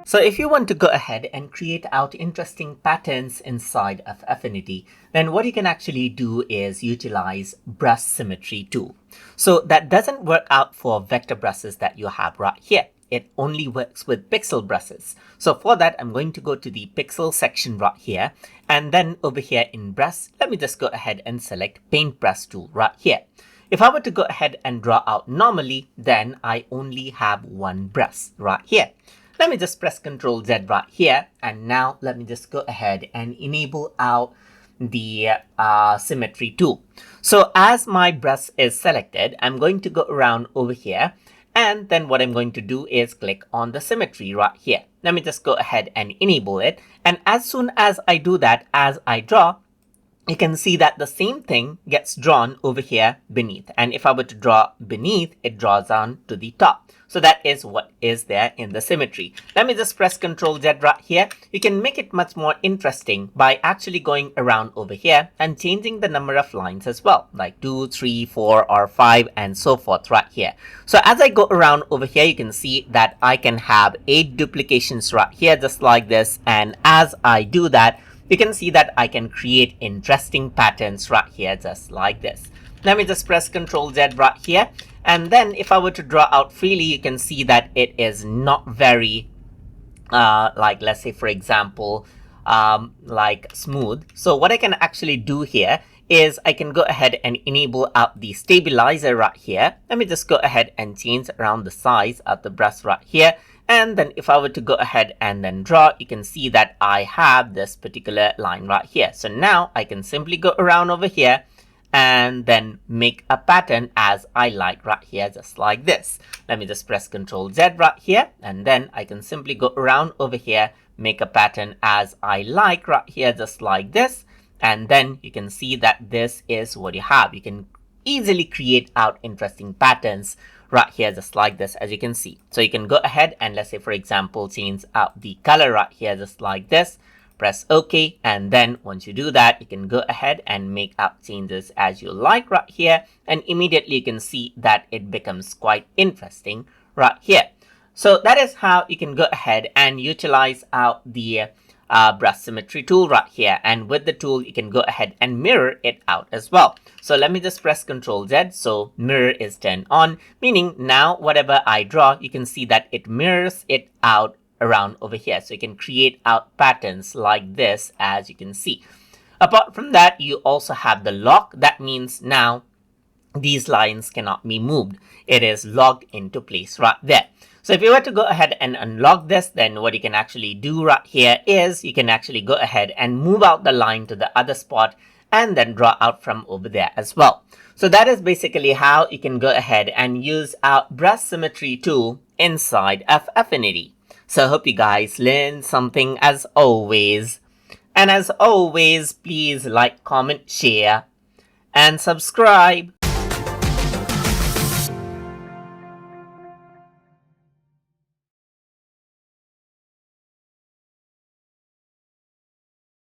So if you want to go ahead and create out interesting patterns inside of Affinity, then what you can actually do is utilize Brush Symmetry Tool. So that doesn't work out for vector brushes that you have right here. It only works with pixel brushes. So for that, I'm going to go to the pixel section right here. And then over here in brush, let me just go ahead and select paintbrush tool right here. If I were to go ahead and draw out normally, then I only have one brush right here. Let me just press Ctrl Z right here. And now let me just go ahead and enable out the symmetry tool. So as my brush is selected, I'm going to go around over here. And then what I'm going to do is click on the symmetry right here. Let me just go ahead and enable it. And as soon as I do that, as I draw, you can see that the same thing gets drawn over here beneath. And if I were to draw beneath, it draws on to the top. So that is what is there in the symmetry. Let me just press Ctrl Z right here. You can make it much more interesting by actually going around over here and changing the number of lines as well, like 2, 3, 4, or 5, and so forth right here. So as I go around over here, you can see that I can have 8 duplications right here, just like this. And as I do that, you can see that I can create interesting patterns right here, just like this. Let me just press Ctrl Z right here. And then if I were to draw out freely, you can see that it is not very, like let's say, for example, like smooth. So what I can actually do here is I can go ahead and enable out the stabilizer right here. Let me just go ahead and change around the size of the brush right here. And then if I were to go ahead and then draw, you can see that I have this particular line right here. So now I can simply go around over here and then make a pattern as I like right here, just like this. Let me just press Ctrl Z right here. And then I can simply go around over here, make a pattern as I like right here, just like this. And then you can see that this is what you have. You can easily create out interesting patterns right here, just like this, as you can see. So you can go ahead and let's say, for example, change out the color right here, just like this. Press OK. And then once you do that, you can go ahead and make out changes as you like right here. And immediately you can see that it becomes quite interesting right here. So that is how you can go ahead and utilize out the brush symmetry tool right here. And with the tool, you can go ahead and mirror it out as well. So let me just press Ctrl Z. So mirror is turned on, meaning now whatever I draw, you can see that it mirrors it out around over here. So you can create out patterns like this, as you can see. Apart from that, you also have the lock. That means now these lines cannot be moved. It is locked into place right there. So if you were to go ahead and unlock this, then what you can actually do right here is you can actually go ahead and move out the line to the other spot and then draw out from over there as well. So that is basically how you can go ahead and use our brush symmetry tool inside of Affinity. So I hope you guys learned something as always. And as always, please like, comment, share, and subscribe.